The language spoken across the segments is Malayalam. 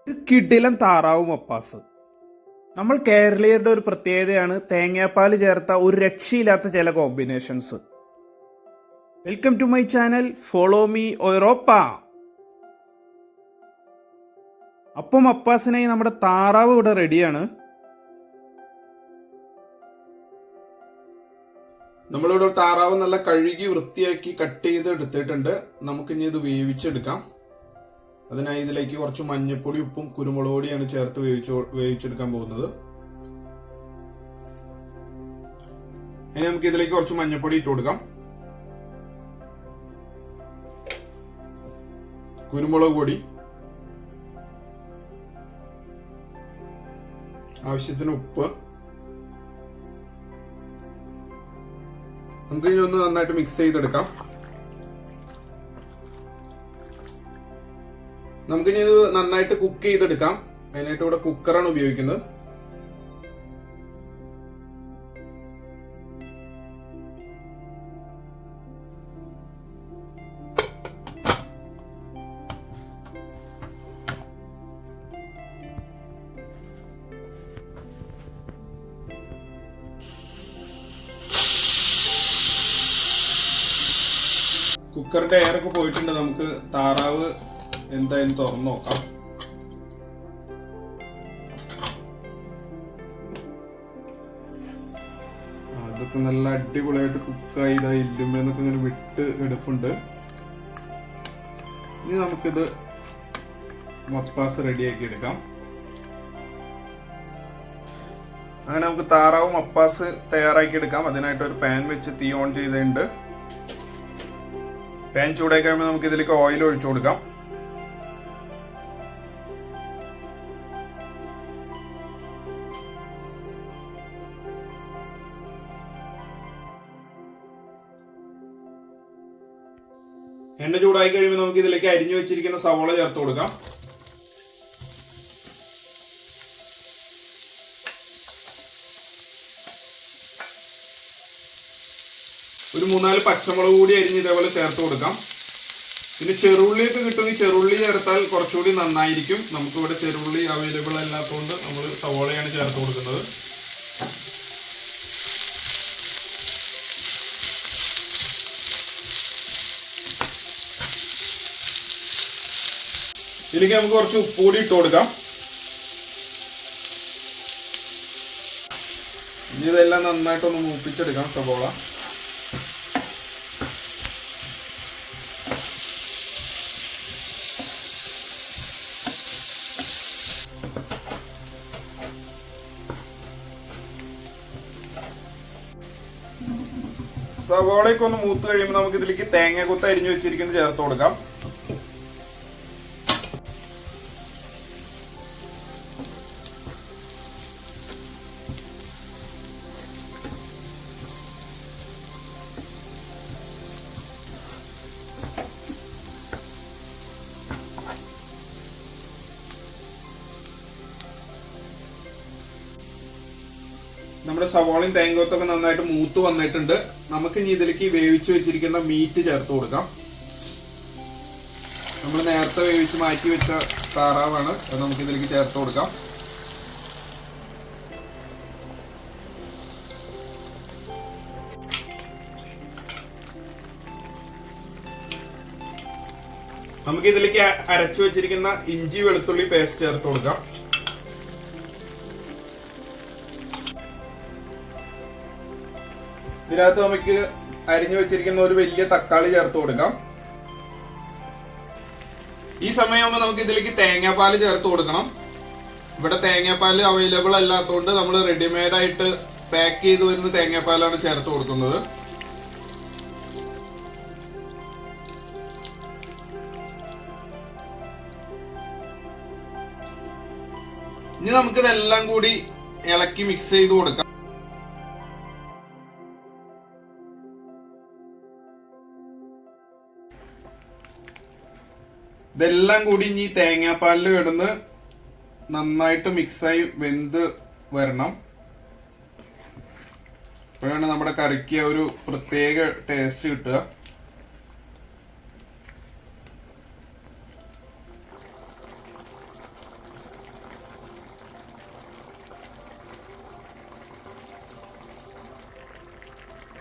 ഒരു കിടിലൻ താറാവ് മപ്പാസ്. നമ്മൾ കേരളീയരുടെ ഒരു പ്രത്യേകതയാണ് തേങ്ങാപ്പാൽ ചേർത്ത ഒരു രക്ഷയില്ലാത്ത ചില combinations. Welcome to my channel follow me യൂറോപ്പ. അപ്പം മപ്പാസിനായി നമ്മുടെ താറാവ് ഇവിടെ റെഡിയാണ്. നമ്മളിവിടെ താറാവ് നല്ല കഴുകി വൃത്തിയാക്കി കട്ട് ചെയ്ത് എടുത്തിട്ടുണ്ട്. നമുക്കിനി ഇത് വേവിച്ചെടുക്കാം. അതിനായി ഇതിലേക്ക് കുറച്ച് മഞ്ഞൾപ്പൊടി, ഉപ്പും കുരുമുളക് പൊടിയാണ് ചേർത്ത് വേവിച്ചെടുക്കാൻ പോകുന്നത്. ഇനി നമുക്ക് ഇതിലേക്ക് കുറച്ച് മഞ്ഞൾപ്പൊടി ഇട്ട് കൊടുക്കാം, കുരുമുളക് പൊടി, ആവശ്യത്തിന് ഉപ്പ്. നമുക്ക് ഇനി ഒന്ന് നന്നായിട്ട് മിക്സ് ചെയ്തെടുക്കാം. നമുക്കിനി ഇത് നന്നായിട്ട് കുക്ക് ചെയ്തെടുക്കാം. അതിനായിട്ട് ഇവിടെ കുക്കറാണ് ഉപയോഗിക്കുന്നത്. കുക്കറിന്റെ എയറൊക്കെ പോയിട്ടുണ്ട്. നമുക്ക് താറാവ് എന്തായാലും തുറന്നു നോക്കാം. അതൊക്കെ നല്ല അടിപൊളിയായിട്ട് കുക്കായി ഇല്ലുമ്പെന്നൊക്കെ ഇങ്ങനെ വിട്ട് എടുപ്പുണ്ട്. ഇനി നമുക്കിത് മപ്പാസ് റെഡിയാക്കി എടുക്കാം. അങ്ങനെ നമുക്ക് താറാവ് മപ്പാസ് തയ്യാറാക്കി എടുക്കാം. അതിനായിട്ട് ഒരു പാൻ വെച്ച് തീ ഓൺ ചെയ്തിട്ടുണ്ട്. പാൻ ചൂടായി കഴിയുമ്പോൾ നമുക്ക് ഇതിലേക്ക് ഓയിൽ ഒഴിച്ചു കൊടുക്കാം. എണ്ണ ചൂടായി കഴിയുമ്പോൾ നമുക്ക് ഇതിലേക്ക് അരിഞ്ഞു വെച്ചിരിക്കുന്ന സവോള ചേർത്ത് കൊടുക്കാം. ഒരു 3-4 പച്ചമുളക് കൂടി അരിഞ്ഞ് ഇതേപോലെ ചേർത്ത് കൊടുക്കാം. പിന്നെ ചെറുള്ളിയൊക്കെ കിട്ടുമെങ്കിൽ ചെറുള്ളി ചേർത്താൽ കുറച്ചുകൂടി നന്നായിരിക്കും. നമുക്കിവിടെ ചെറുള്ളി അവൈലബിൾ അല്ലാത്തതുകൊണ്ട് നമ്മൾ സവോളയാണ് ചേർത്ത് കൊടുക്കുന്നത്. ഇതിലേക്ക് നമുക്ക് കുറച്ച് ഉപ്പ് കൂടി ഇട്ട് കൊടുക്കാം. ഇനി ഇതെല്ലാം നന്നായിട്ടൊന്ന് മൂപ്പിച്ചെടുക്കാം സവോള. സവോളയൊക്കെ ഒന്ന് മൂത്ത് കഴിയുമ്പോൾ നമുക്ക് ഇതിലേക്ക് തേങ്ങ കൊത്ത് അരിഞ്ഞു വെച്ചിരിക്കുന്നത് ചേർത്ത് കൊടുക്കാം. നമ്മുടെ സവോളയും തേങ്ങത്തൊക്കെ നന്നായിട്ട് മൂത്ത് വന്നിട്ടുണ്ട്. നമുക്ക് ഇനി ഇതിലേക്ക് വേവിച്ച് വെച്ചിരിക്കുന്ന മീറ്റ് ചേർത്ത് കൊടുക്കാം. നമ്മൾ നേരത്തെ വേവിച്ച് മാറ്റി വെച്ച താറാവാണ്. അത് നമുക്ക് ഇതിലേക്ക് ചേർത്ത് കൊടുക്കാം. നമുക്ക് ഇതിലേക്ക് അരച്ചു വെച്ചിരിക്കുന്ന ഇഞ്ചി വെളുത്തുള്ളി പേസ്റ്റ് ചേർത്ത് കൊടുക്കാം. ഇതിനകത്ത് നമുക്ക് അരിഞ്ഞു വെച്ചിരിക്കുന്ന ഒരു വലിയ തക്കാളി ചേർത്ത് കൊടുക്കാം. ഈ സമയമാകുമ്പോൾ നമുക്ക് ഇതിലേക്ക് തേങ്ങാപ്പാൽ ചേർത്ത് കൊടുക്കണം. ഇവിടെ തേങ്ങാപ്പാൽ അവൈലബിൾ അല്ലാത്തതുകൊണ്ട് നമ്മൾ റെഡിമെയ്ഡ് ആയിട്ട് പാക്ക് ചെയ്ത് വരുന്ന തേങ്ങാപ്പാലാണ് ചേർത്ത് കൊടുക്കുന്നത്. ഇനി നമുക്കിതെല്ലാം കൂടി ഇളക്കി മിക്സ് ചെയ്ത് കൊടുക്കാം. ഇതെല്ലാം കൂടി ഇനി തേങ്ങാപ്പാലിൽ കിടന്ന് നന്നായിട്ട് മിക്സായി വെന്ത് വരണം. അപ്പോഴാണ് നമ്മുടെ കറിക്ക് ഒരു പ്രത്യേക ടേസ്റ്റ് കിട്ടുക.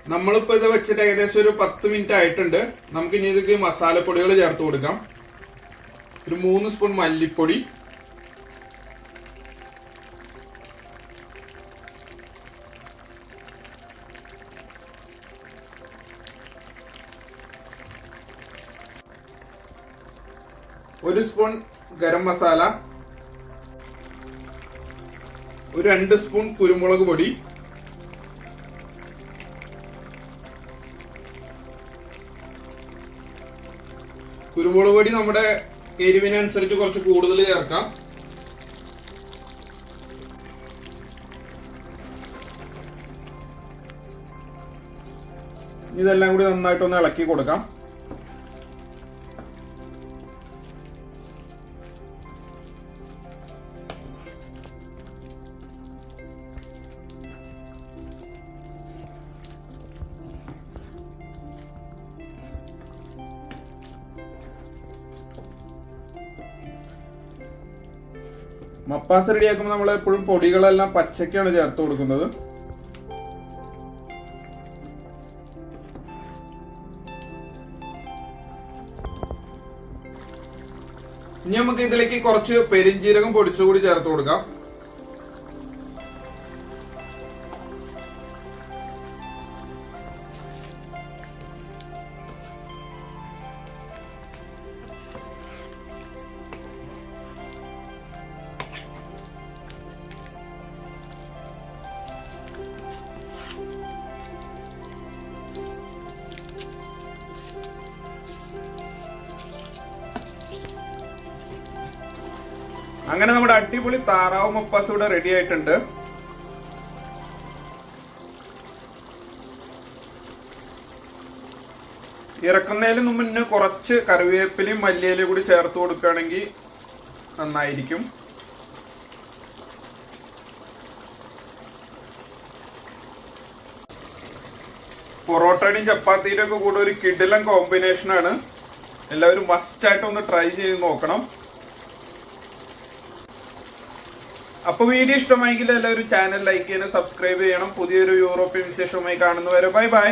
നമ്മളിപ്പോ ഇത് വെച്ചിട്ട് ഏകദേശം ഒരു 10 മിനിറ്റ് ആയിട്ടുണ്ട്. നമുക്ക് ഇനി ഇതിലേക്ക് മസാലപ്പൊടികൾ ചേർത്ത് കൊടുക്കാം. ഒരു 3 സ്പൂൺ മല്ലിപ്പൊടി, ഒരു സ്പൂൺ ഗരം മസാല, ഒരു 2 സ്പൂൺ കുരുമുളക് പൊടി, കുരുമുളക് പൊടി നമ്മുടെ എരിവിനനുസരിച്ച് കുറച്ച് കൂടുതൽ ചേർക്കാം. ഇതെല്ലാം കൂടി നന്നായിട്ടൊന്ന് ഇളക്കി കൊടുക്കാം. മപ്പാസ് റെഡിയാക്കുമ്പോൾ നമ്മൾ എപ്പോഴും പൊടികളെല്ലാം പച്ചക്കാണ് ചേർത്ത് കൊടുക്കുന്നത്. ഇനി നമുക്ക് ഇതിലേക്ക് കുറച്ച് പെരിഞ്ജീരകം പൊടിച്ചുകൂടി ചേർത്ത് കൊടുക്കാം. അങ്ങനെ നമ്മുടെ അടിപൊളി താറാവ് മപ്പാസ് ഇവിടെ റെഡി ആയിട്ടുണ്ട്. ഇറക്കുന്നതിന് മുന്നേ കുറച്ച് കറിവേപ്പിലയും മല്ലിയിലയും കൂടി ചേർത്ത് കൊടുക്കുകയാണെങ്കിൽ നന്നായിരിക്കും. പൊറോട്ടയുടെയും ചപ്പാത്തിയുടെ ഒക്കെ കൂടെ ഒരു കിടിലൻ കോമ്പിനേഷനാണ്. എല്ലാവരും മസ്റ്റായിട്ട് ഒന്ന് ട്രൈ ചെയ്ത് നോക്കണം. അപ്പൊ വീഡിയോ ഇഷ്ടമായെങ്കിൽ എല്ലാവരും ചാനൽ ലൈക്ക് ചെയ്യണം, സബ്സ്ക്രൈബ് ചെയ്യണം. പുതിയൊരു യൂറോപ്യൻ വിശേഷവുമായി കാണുന്നവരെ ബൈ ബൈ.